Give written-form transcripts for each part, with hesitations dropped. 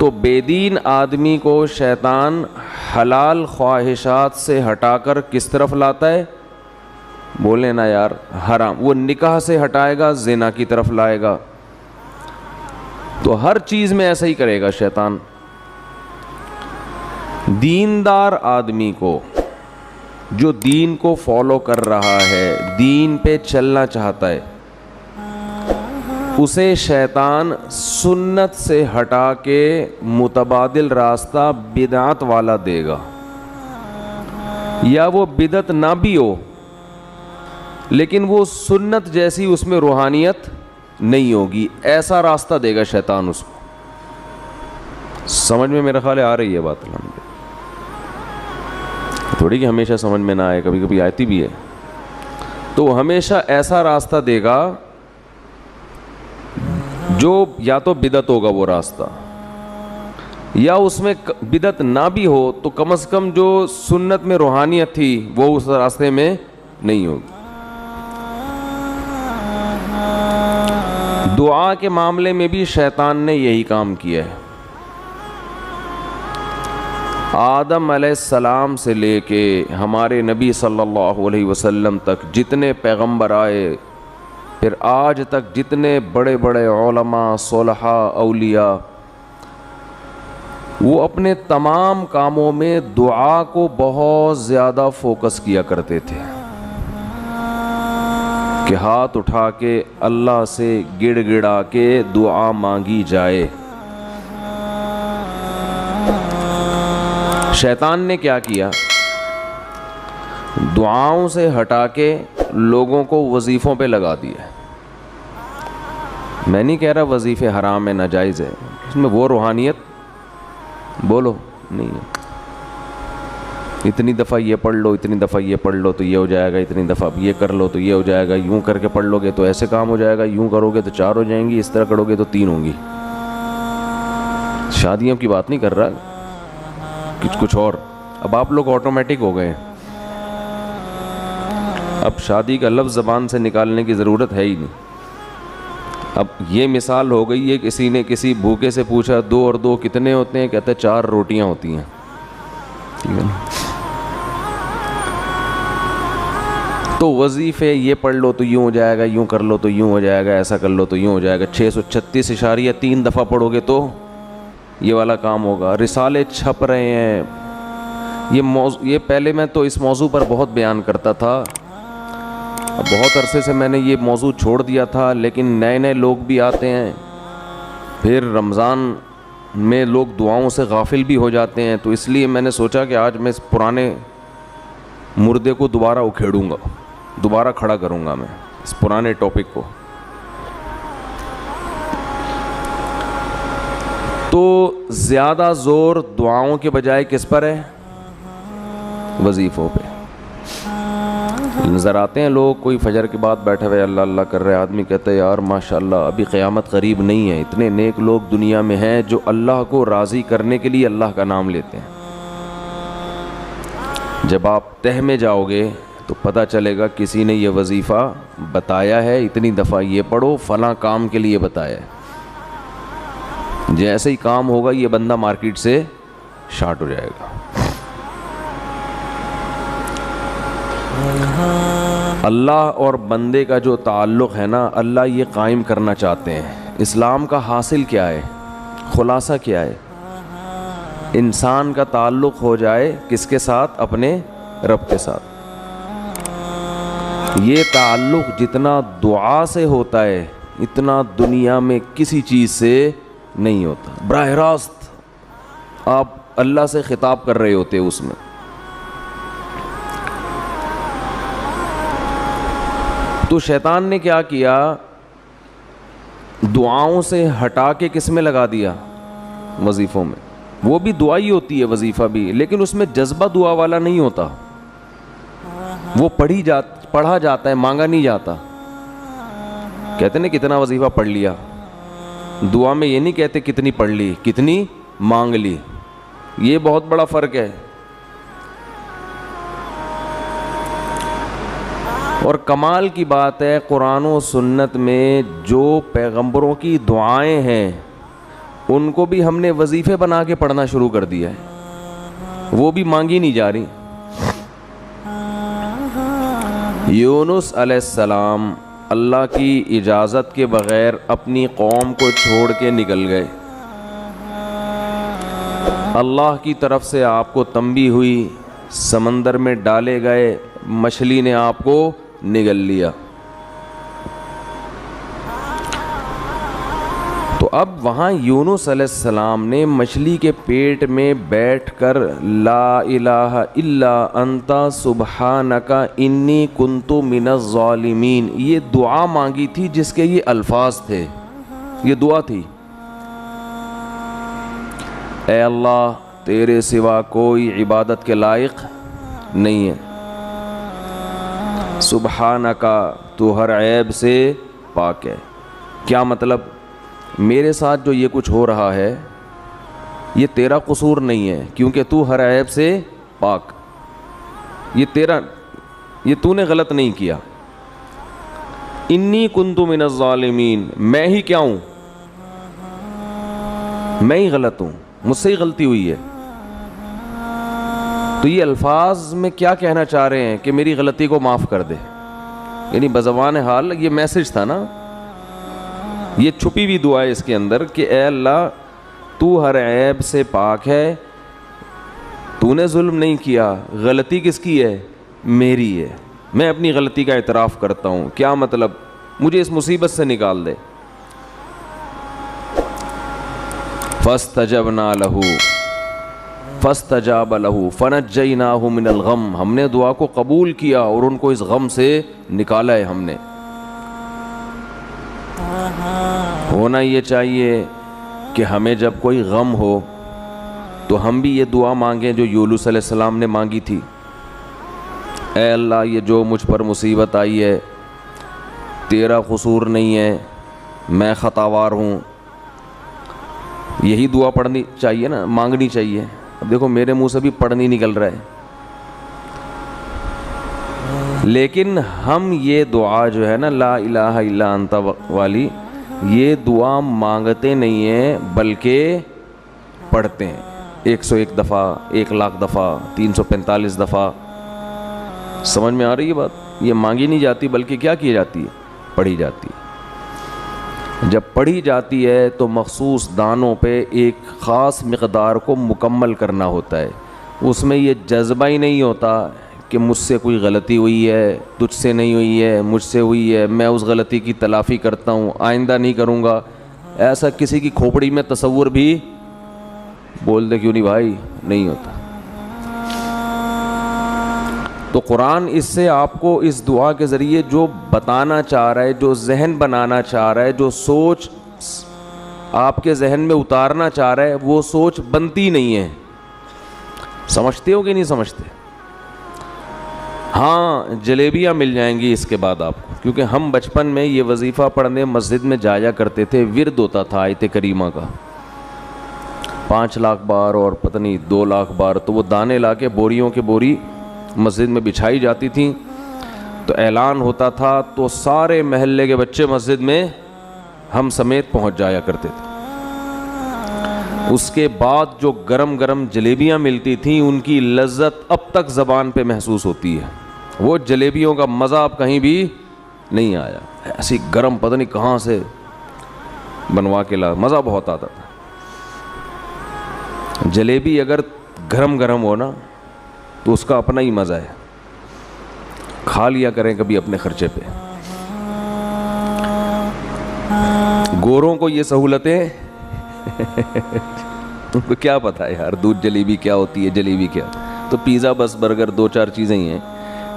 تو بے دین آدمی کو شیطان حلال خواہشات سے ہٹا کر کس طرف لاتا ہے؟ بولے نا یار، حرام. وہ نکاح سے ہٹائے گا، زنا کی طرف لائے گا. تو ہر چیز میں ایسا ہی کرے گا شیطان. دیندار آدمی کو، جو دین کو فالو کر رہا ہے، دین پہ چلنا چاہتا ہے، اسے شیطان سنت سے ہٹا کے متبادل راستہ بدعت والا دے گا. یا وہ بدعت نہ بھی ہو لیکن وہ سنت جیسی اس میں روحانیت نہیں ہوگی، ایسا راستہ دے گا شیطان اس کو. سمجھ میں میرا خیال ہے آ رہی ہے بات؟ تھوڑی کہ ہمیشہ سمجھ میں نہ آئے، کبھی کبھی آتی بھی ہے. تو ہمیشہ ایسا راستہ دے گا جو یا تو بدعت ہوگا وہ راستہ، یا اس میں بدعت نہ بھی ہو تو کم از کم جو سنت میں روحانیت تھی وہ اس راستے میں نہیں ہوگی. دعا کے معاملے میں بھی شیطان نے یہی کام کیا ہے. آدم علیہ السلام سے لے کے ہمارے نبی صلی اللہ علیہ وسلم تک جتنے پیغمبر آئے، پھر آج تک جتنے بڑے بڑے علماء، صلحاء، اولیاء، وہ اپنے تمام کاموں میں دعا کو بہت زیادہ فوکس کیا کرتے تھے کہ ہاتھ اٹھا کے اللہ سے گڑ گڑا کے دعا مانگی جائے. شیطان نے کیا کیا؟ دعاؤں سے ہٹا کے لوگوں کو وظیفوں پہ لگا دیا. میں نہیں کہہ رہا وظیفے حرام ہے، ناجائز ہے، اس میں وہ روحانیت بولو نہیں ہے. اتنی دفعہ یہ پڑھ لو، اتنی دفعہ یہ پڑھ لو تو یہ ہو جائے گا، اتنی دفعہ یہ کر لو تو یہ ہو جائے گا، یوں کر کے پڑھ لو گے تو ایسے کام ہو جائے گا، یوں کرو گے تو 4 ہو جائیں گی، اس طرح کرو گے تو 3 ہوں گی. شادیوں کی بات نہیں کر رہا، کچھ اور. اب آپ لوگ آٹومیٹک ہو گئے، اب شادی کا لفظ زبان سے نکالنے کی ضرورت ہے ہی نہیں. اب یہ مثال ہو گئی ہے، کسی نے کسی بھوکے سے پوچھا 2 اور 2 کتنے ہوتے ہیں؟ کہتے 4 روٹیاں ہوتی ہیں. ٹھیک ہے نا؟ تو وظیفے یہ پڑھ لو تو یوں ہو جائے گا، یوں کر لو تو یوں ہو جائے گا، ایسا کر لو تو یوں ہو جائے گا. 636.3 دفعہ پڑھو گے تو یہ والا کام ہوگا. رسالے چھپ رہے ہیں. یہ پہلے میں تو اس موضوع پر بہت بیان کرتا تھا، اب بہت عرصے سے میں نے یہ موضوع چھوڑ دیا تھا، لیکن نئے نئے لوگ بھی آتے ہیں، پھر رمضان میں لوگ دعاؤں سے غافل بھی ہو جاتے ہیں. تو اس لیے میں نے سوچا کہ آج میں اس پرانے مردے کو دوبارہ اکھیڑوں گا، دوبارہ کھڑا کروں گا میں اس پرانے ٹاپک کو. تو زیادہ زور دعاؤں کے بجائے کس پر ہے؟ وظیفوں پہ. نظر آتے ہیں لوگ، کوئی فجر کے بعد بیٹھے ہوئے اللہ اللہ کر رہے، آدمی کہتا ہے یار ماشاءاللہ ابھی قیامت قریب نہیں ہے. اتنے نیک لوگ دنیا میں ہیں جو اللہ کو راضی کرنے کے لیے اللہ کا نام لیتے ہیں. جب آپ تہ میں جاؤ گے تو پتہ چلے گا کسی نے یہ وظیفہ بتایا ہے، اتنی دفعہ یہ پڑھو، فلاں کام کے لیے بتایا ہے. جیسے ہی کام ہوگا یہ بندہ مارکیٹ سے شارٹ ہو جائے گا. اللہ اور بندے کا جو تعلق ہے نا، اللہ یہ قائم کرنا چاہتے ہیں. اسلام کا حاصل کیا ہے؟ خلاصہ کیا ہے؟ انسان کا تعلق ہو جائے کس کے ساتھ؟ اپنے رب کے ساتھ. یہ تعلق جتنا دعا سے ہوتا ہے اتنا دنیا میں کسی چیز سے نہیں ہوتا. براہ راست آپ اللہ سے خطاب کر رہے ہوتے اس میں. تو شیطان نے کیا کیا؟ دعاؤں سے ہٹا کے کس میں لگا دیا؟ وظیفوں میں. وہ بھی دعا ہی ہوتی ہے وظیفہ بھی، لیکن اس میں جذبہ دعا والا نہیں ہوتا. وہ پڑھا جاتا ہے، مانگا نہیں جاتا. کہتے ہیں کتنا وظیفہ پڑھ لیا. دعا میں یہ نہیں کہتے کتنی پڑھ لی، کتنی مانگ لی. یہ بہت بڑا فرق ہے. اور کمال کی بات ہے، قرآن و سنت میں جو پیغمبروں کی دعائیں ہیں ان کو بھی ہم نے وظیفے بنا کے پڑھنا شروع کر دیا ہے, وہ بھی مانگی نہیں جا رہی. یونس علیہ السلام اللہ کی اجازت کے بغیر اپنی قوم کو چھوڑ کے نکل گئے. اللہ کی طرف سے آپ کو تنبیہ ہوئی, سمندر میں ڈالے گئے, مچھلی نے آپ کو نگل لیا. تو اب وہاں یونس علیہ السلام نے مچھلی کے پیٹ میں بیٹھ کر لا الہ الا انت سبحانک انی کنت من الظالمین یہ دعا مانگی تھی, جس کے یہ الفاظ تھے. یہ دعا تھی, اے اللہ تیرے سوا کوئی عبادت کے لائق نہیں ہے, سبحانکا تو ہر عیب سے پاک ہے. کیا مطلب؟ میرے ساتھ جو یہ کچھ ہو رہا ہے یہ تیرا قصور نہیں ہے, کیونکہ تو ہر عیب سے پاک, یہ تو نے غلط نہیں کیا. انی کنت من الظالمین, میں ہی کیا ہوں, میں ہی غلط ہوں, مجھ سے ہی غلطی ہوئی ہے. تو یہ الفاظ میں کیا کہنا چاہ رہے ہیں کہ میری غلطی کو معاف کر دے, یعنی بزبان حال یہ میسج تھا نا, یہ چھپی ہوئی دعا ہے اس کے اندر کہ اے اللہ تو ہر عیب سے پاک ہے, تو نے ظلم نہیں کیا, غلطی کس کی ہے؟ میری ہے, میں اپنی غلطی کا اعتراف کرتا ہوں. کیا مطلب؟ مجھے اس مصیبت سے نکال دے. فاستجبنا له فاستجاب له فنجیناہ من الغم, ہم نے دعا کو قبول کیا اور ان کو اس غم سے نکالا ہے ہم نے. ہونا یہ چاہیے کہ ہمیں جب کوئی غم ہو تو ہم بھی یہ دعا مانگیں جو یونس علیہ السلام نے مانگی تھی, اے اللہ یہ جو مجھ پر مصیبت آئی ہے تیرا قصور نہیں ہے, میں خطاوار ہوں. یہی دعا پڑھنی چاہیے نا, مانگنی چاہیے. اب دیکھو میرے منہ سے بھی پڑھ نہیں نکل رہا ہے, لیکن ہم یہ دعا جو ہے نا لا الہ الا انت والی, یہ دعا مانگتے نہیں ہیں بلکہ پڑھتے ہیں 101 دفعہ, 1,00,000 دفعہ, 345 دفعہ. سمجھ میں آ رہی ہے بات؟ یہ مانگی نہیں جاتی بلکہ کیا کی جاتی ہے؟ پڑھی جاتی ہے. جب پڑھی جاتی ہے تو مخصوص دانوں پہ ایک خاص مقدار کو مکمل کرنا ہوتا ہے. اس میں یہ جذبہ ہی نہیں ہوتا کہ مجھ سے کوئی غلطی ہوئی ہے, تجھ سے نہیں ہوئی ہے, مجھ سے ہوئی ہے, میں اس غلطی کی تلافی کرتا ہوں, آئندہ نہیں کروں گا. ایسا کسی کی کھوپڑی میں تصور بھی بول دے کیوں نہیں بھائی, نہیں ہوتا. تو قرآن اس سے آپ کو اس دعا کے ذریعے جو بتانا چاہ رہا ہے, جو ذہن بنانا چاہ رہا ہے, جو سوچ آپ کے ذہن میں اتارنا چاہ رہا ہے, وہ سوچ بنتی نہیں ہے. سمجھتے ہو کہ نہیں سمجھتے؟ ہاں جلیبیاں مل جائیں گی اس کے بعد آپ کو, کیونکہ ہم بچپن میں یہ وظیفہ پڑھنے مسجد میں جایا کرتے تھے. ورد ہوتا تھا آیت کریمہ کا 5 لاکھ بار اور پتہ نہیں 2 لاکھ بار. تو وہ دانے لا کے بوریوں کے بوری مسجد میں بچھائی جاتی تھیں, تو اعلان ہوتا تھا تو سارے محلے کے بچے مسجد میں ہم سمیت پہنچ جایا کرتے تھے. اس کے بعد جو گرم گرم جلیبیاں ملتی تھیں ان کی لذت اب تک زبان پہ محسوس ہوتی ہے. وہ جلیبیوں کا مزہ اب کہیں بھی نہیں آیا. ایسی گرم پتہ نہیں کہاں سے بنوا کے لا, مزہ بہت آتا تھا. جلیبی اگر گرم گرم ہو نا تو اس کا اپنا ہی مزہ ہے. کھا لیا کریں کبھی اپنے خرچے پہ. گوروں کو یہ سہولتیں ان کو کیا پتہ ہے یار, دودھ جلیبی کیا ہوتی ہے, جلیبی کیا. تو پیزا بس برگر 2-4 چیزیں ہی ہیں.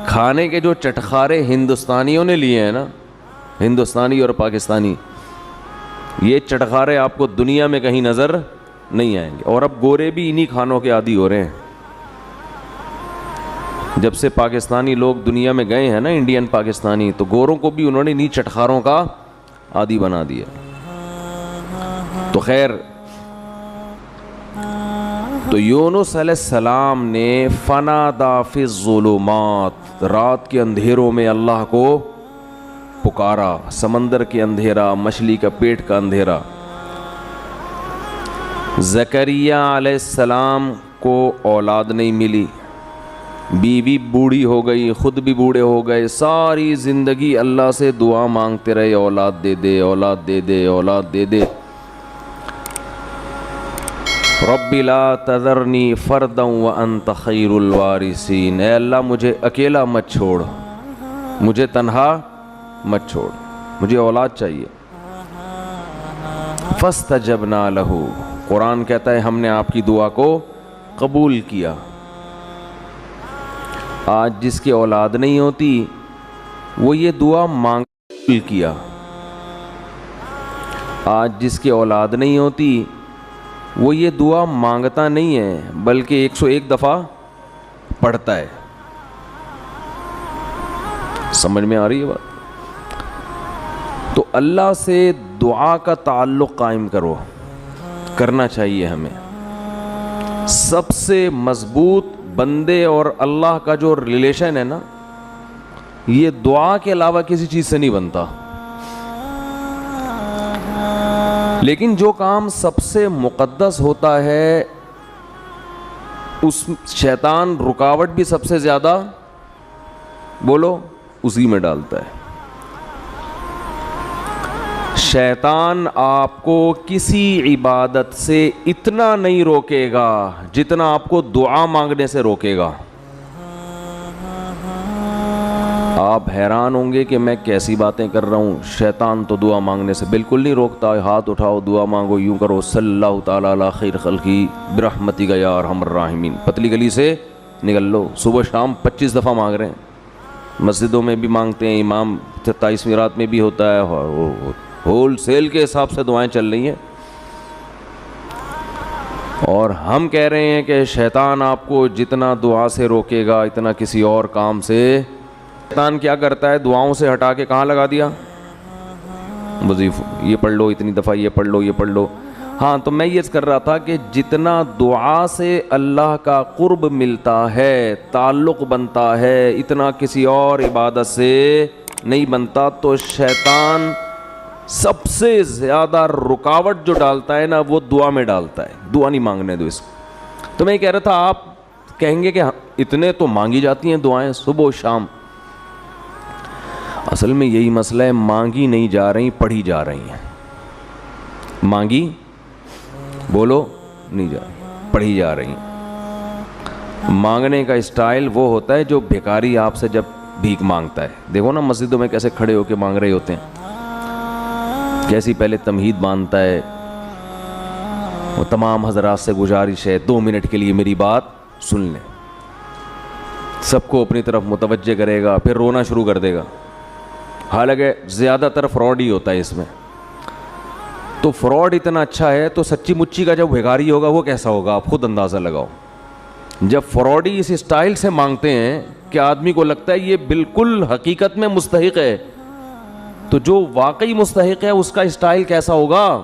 کھانے کے جو چٹخارے ہندوستانیوں نے لیے ہیں نا, ہندوستانی اور پاکستانی, یہ چٹخارے آپ کو دنیا میں کہیں نظر نہیں آئیں گے. اور اب گورے بھی انہی کھانوں کے عادی ہو رہے ہیں. جب سے پاکستانی لوگ دنیا میں گئے ہیں نا, انڈین پاکستانی, تو گوروں کو بھی انہوں نے انہی چٹخاروں کا عادی بنا دیا. تو خیر, تو یونس علیہ السلام نے فنادا فی الظلمات, رات کے اندھیروں میں اللہ کو پکارا. سمندر کے اندھیرا, مچھلی کا پیٹ کا اندھیرا. زکریا علیہ السلام کو اولاد نہیں ملی، بیوی بوڑھی ہو گئی، خود بھی بوڑھے ہو گئے، ساری زندگی اللہ سے دعا مانگتے رہے، اولاد دے دے، اولاد دے دے، اولاد دے دے۔ رب لا تذرنی فردا وانت خیر الوارثین، اے اللہ مجھے اکیلا مت چھوڑ، مجھے تنہا مت چھوڑ، مجھے اولاد چاہیے۔ فاستجبنا لہ، قرآن کہتا ہے ہم نے آپ کی دعا کو قبول کیا۔ آج جس کی اولاد نہیں ہوتی وہ یہ دعا مانگ قبول کیا، آج جس کی اولاد نہیں ہوتی وہ یہ دعا مانگتا نہیں ہے بلکہ 101 دفعہ پڑھتا ہے۔ سمجھ میں آ رہی ہے بات؟ تو اللہ سے دعا کا تعلق قائم کرنا چاہیے ہمیں۔ سب سے مضبوط بندے اور اللہ کا جو ریلیشن ہے نا، یہ دعا کے علاوہ کسی چیز سے نہیں بنتا۔ لیکن جو کام سب سے مقدس ہوتا ہے اس شیطان رکاوٹ بھی سب سے زیادہ بولو اسی میں ڈالتا ہے۔ شیطان آپ کو کسی عبادت سے اتنا نہیں روکے گا جتنا آپ کو دعا مانگنے سے روکے گا۔ آپ حیران ہوں گے کہ میں کیسی باتیں کر رہا ہوں، شیطان تو دعا مانگنے سے بالکل نہیں روکتا۔ ہاتھ اٹھاؤ، دعا مانگو، یوں کرو، صلی اللہ تعالیٰ علی خیر خلقی برحمتک یا ارحم الراحمین، پتلی گلی سے نکل لو۔ صبح شام 25 دفعہ مانگ رہے ہیں، مسجدوں میں بھی مانگتے ہیں، امام 27ویں رات میں بھی ہوتا ہے، ہول سیل کے حساب سے دعائیں چل رہی ہیں۔ اور ہم کہہ رہے ہیں کہ شیطان آپ کو جتنا دعا سے روکے گا اتنا کسی اور کام سے۔ شیطان کیا کرتا ہے؟ دعاؤں سے ہٹا کے کہاں لگا دیا؟ وظیفہ، یہ پڑھ لو اتنی دفعہ، یہ پڑھ لو، یہ پڑھ لو۔ ہاں تو میں یہ کر رہا تھا کہ جتنا دعا سے اللہ کا قرب ملتا ہے، تعلق بنتا ہے، اتنا کسی اور عبادت سے نہیں بنتا۔ تو شیطان سب سے زیادہ رکاوٹ جو ڈالتا ہے نا وہ دعا میں ڈالتا ہے۔ دعا نہیں مانگنے دو اس کو۔ تو میں یہ کہہ رہا تھا، آپ کہیں گے کہ اتنے تو مانگی جاتی ہیں دعائیں صبح و شام۔ اصل میں یہی مسئلہ ہے، مانگی نہیں جا رہی، پڑھی جا رہی ہیں۔ مانگی بولو نہیں جا رہی، پڑھی جا رہی ہیں۔ مانگنے کا اسٹائل وہ ہوتا ہے جو بھیکاری آپ سے جب بھیک مانگتا ہے، دیکھو نا مسجدوں میں کیسے کھڑے ہو کے مانگ رہے ہوتے ہیں، کیسی پہلے تمہید باندھتا ہے۔ وہ تمام حضرات سے گزارش ہے 2 منٹ کے لیے میری بات سن لیں، سب کو اپنی طرف متوجہ کرے گا، پھر رونا شروع کر دے گا۔ حالانکہ زیادہ تر فراڈ ہی ہوتا ہے اس میں۔ تو فراڈ اتنا اچھا ہے تو سچی مچی کا جب بھیکاری ہوگا وہ کیسا ہوگا آپ خود اندازہ لگاؤ۔ جب فراڈی اس اسٹائل سے مانگتے ہیں کہ آدمی کو لگتا ہے یہ بالکل حقیقت میں مستحق ہے، تو جو واقعی مستحق ہے اس کا اسٹائل کیسا ہوگا؟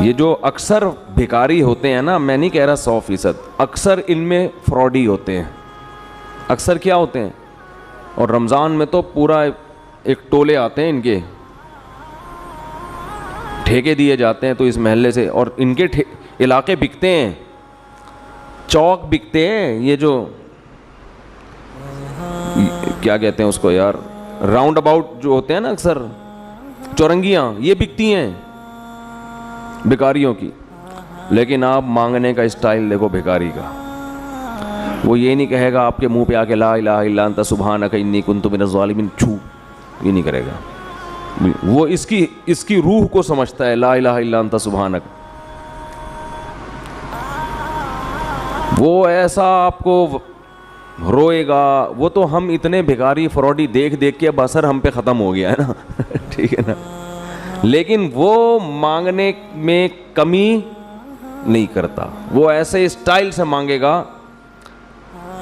یہ جو اکثر بھیکاری ہوتے ہیں نا، میں نہیں کہہ رہا 100%، اکثر ان میں فراڈی ہوتے ہیں۔ اکثر کیا ہوتے ہیں؟ اور رمضان میں تو پورا ایک ٹولے آتے ہیں ان کے، ٹھیکے دیے جاتے ہیں تو اس محلے سے، اور ان کے علاقے بکتے ہیں، چوک بکتے ہیں، یہ جو کیا کہتے ہیں اس کو یار، راؤنڈ اباؤٹ جو ہوتے ہیں نا، اکثر چورنگیاں، یہ بکتی ہیں بھیکاریوں کی۔ لیکن آپ مانگنے کا اسٹائل دیکھو بھیکاری کا، وہ یہ نہیں کہے گا آپ کے منہ پہ آ کے لا الہ الا انت سبحانک انی کنت من الظالمین، چھو، یہ نہیں کرے گا۔ وہ اس کی روح کو سمجھتا ہے، لا الہ الا انت سبحانک۔ وہ ایسا آپ کو روئے گا، وہ تو ہم اتنے بھیکاری فراڈی دیکھ دیکھ کے اب اثر ہم پہ ختم ہو گیا ہے نا ٹھیک ہے نا۔ لیکن وہ مانگنے میں کمی نہیں کرتا، وہ ایسے اسٹائل سے مانگے گا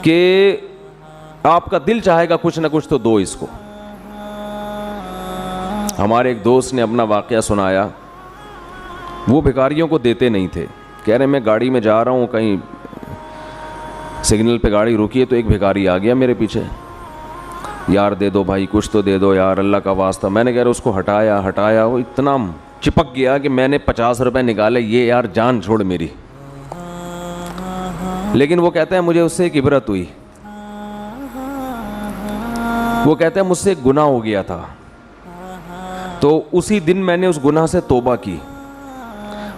کہ آپ کا دل چاہے گا کچھ نہ کچھ تو دو اس کو۔ ہمارے ایک دوست نے اپنا واقعہ سنایا، وہ بھیکاریوں کو دیتے نہیں تھے، کہہ رہے میں گاڑی میں جا رہا ہوں، کہیں سگنل پہ گاڑی روکی ہے تو ایک بھیکاری آ گیا میرے پیچھے، یار دے دو بھائی, کچھ تو دے دو یار, اللہ کا واسطہ. میں نے کہہ رہا اس کو ہٹایا, وہ اتنا چپک گیا کہ میں نے 50 روپے نکالے, یہ یار جان چھوڑ میری. لیکن وہ کہتا ہے مجھے اس سے ایک عبرت ہوئی. وہ کہتا ہے مجھ سے ایک گناہ ہو گیا تھا, تو اسی دن میں نے اس گناہ سے توبہ کی,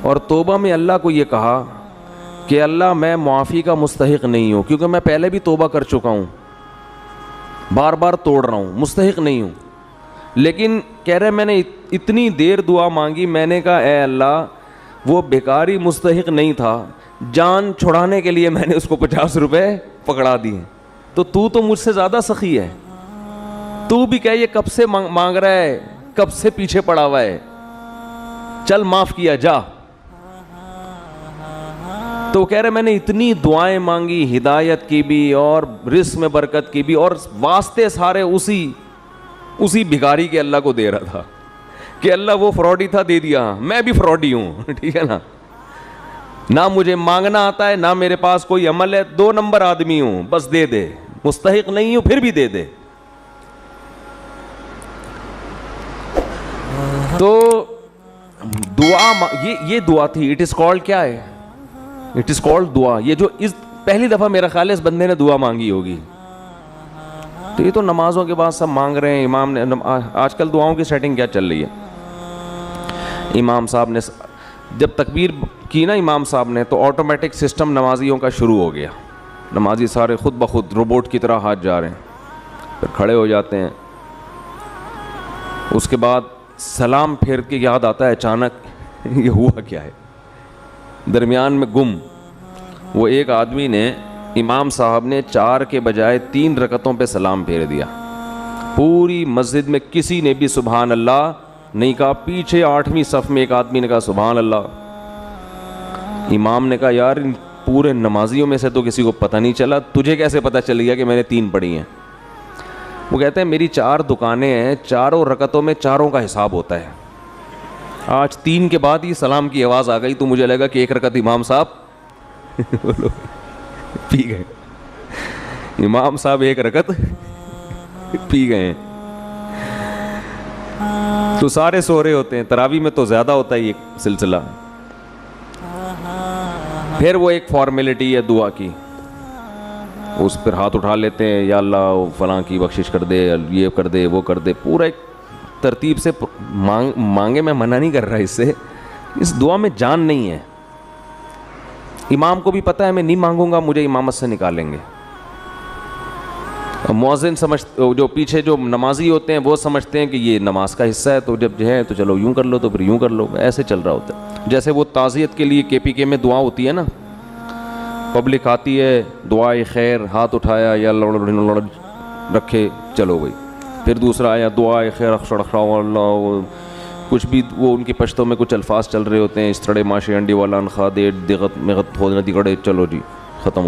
اور توبہ میں اللہ کو یہ کہا کہ اللہ میں معافی کا مستحق نہیں ہوں, کیونکہ میں پہلے بھی توبہ کر چکا ہوں, بار بار توڑ رہا ہوں, مستحق نہیں ہوں. لیکن کہہ رہے میں نے اتنی دیر دعا مانگی, میں نے کہا اے اللہ وہ بیکاری مستحق نہیں تھا, جان چھڑانے کے لیے میں نے اس کو 50 روپے پکڑا دیے, تو مجھ سے زیادہ سخی ہے. تو بھی کہہ یہ کب سے مانگ رہا ہے, کب سے پیچھے پڑا ہوا ہے, چل معاف کیا جا. تو کہہ رہے میں نے اتنی دعائیں مانگی, ہدایت کی بھی اور رزق میں برکت کی بھی, اور واسطے سارے اسی بھکاری کے اللہ کو دے رہا تھا کہ اللہ وہ فراڈی تھا, دے دیا, میں بھی فراڈی ہوں. ٹھیک ہے نا, نہ مجھے مانگنا آتا ہے, نہ میرے پاس کوئی عمل ہے, 2 نمبر آدمی ہوں, بس دے دے, مستحق نہیں ہوں پھر بھی دے دے. تو دعا, یہ دعا تھی. اٹ از کالڈ کیا ہے, اٹ از کالڈ دعا. یہ جو اس پہلی دفعہ میرا خیال ہے اس بندے نے دعا مانگی ہوگی. تو یہ تو نمازوں کے بعد سب مانگ رہے ہیں. امام نے, آج کل دعاؤں کی سیٹنگ کیا چل رہی ہے, امام صاحب نے جب تکبیر کی نا امام صاحب نے, تو آٹومیٹک سسٹم نمازیوں کا شروع ہو گیا. نمازی سارے خود بخود روبوٹ کی طرح ہاتھ جا رہے ہیں, پھر کھڑے ہو جاتے ہیں. اس کے بعد سلام پھیر کے یاد آتا ہے اچانک یہ ہوا کیا ہے, درمیان میں گم. وہ ایک آدمی نے, امام صاحب نے 4 کے بجائے 3 رکعتوں پہ سلام پھیر دیا. پوری مسجد میں کسی نے بھی سبحان اللہ نہیں کہا. پیچھے 8ویں صف میں ایک آدمی نے کہا سبحان اللہ. امام نے کہا یار ان پورے نمازیوں میں سے تو کسی کو پتہ نہیں چلا, تجھے کیسے پتہ چل گیا کہ میں نے 3 پڑھی ہیں. وہ کہتے ہیں میری 4 دکانیں ہیں, 4 رکعتوں میں 4 کا حساب ہوتا ہے. آج 3 کے بعد ہی سلام کی آواز آ گئی, تو مجھے لگا کہ 1 رکعت امام صاحب پی گئے. امام صاحب 1 رکعت پی گئے. تو سارے سو رہے ہوتے ہیں. تراویح میں تو زیادہ ہوتا ہے یہ سلسلہ. پھر وہ ایک فارمیلٹی ہے دعا کی, اس پر ہاتھ اٹھا لیتے ہیں, یا اللہ فلاں کی بخشش کر دے, یہ کر دے, وہ کر دے. پورا ایک ترتیب سے مانگے. میں منع نہیں کر رہا اس سے, اس دعا میں جان نہیں ہے. امام کو بھی پتہ ہے میں نہیں مانگوں گا مجھے امامت سے نکالیں گے. مؤذن جو پیچھے جو نمازی ہوتے ہیں وہ سمجھتے ہیں کہ یہ نماز کا حصہ ہے, تو جب جو ہے تو چلو یوں کر لو, تو پھر یوں کر لو. ایسے چل رہا ہوتا ہے. جیسے وہ تعزیت کے لیے KPK میں دعا ہوتی ہے نا, پبلک آتی ہے, دعائے خیر, ہاتھ اٹھایا یا رکھے, چلو بھائی. پھر دوسرا آیا دعائے خیر اللہ, کچھ بھی وہ ان کی پشتوں میں کچھ الفاظ چل رہے ہوتے ہیں, اس طرح معاشی انڈی والا انخا دے دغت مغت ہو نہ دگڑے, چلو جی ختم ہو.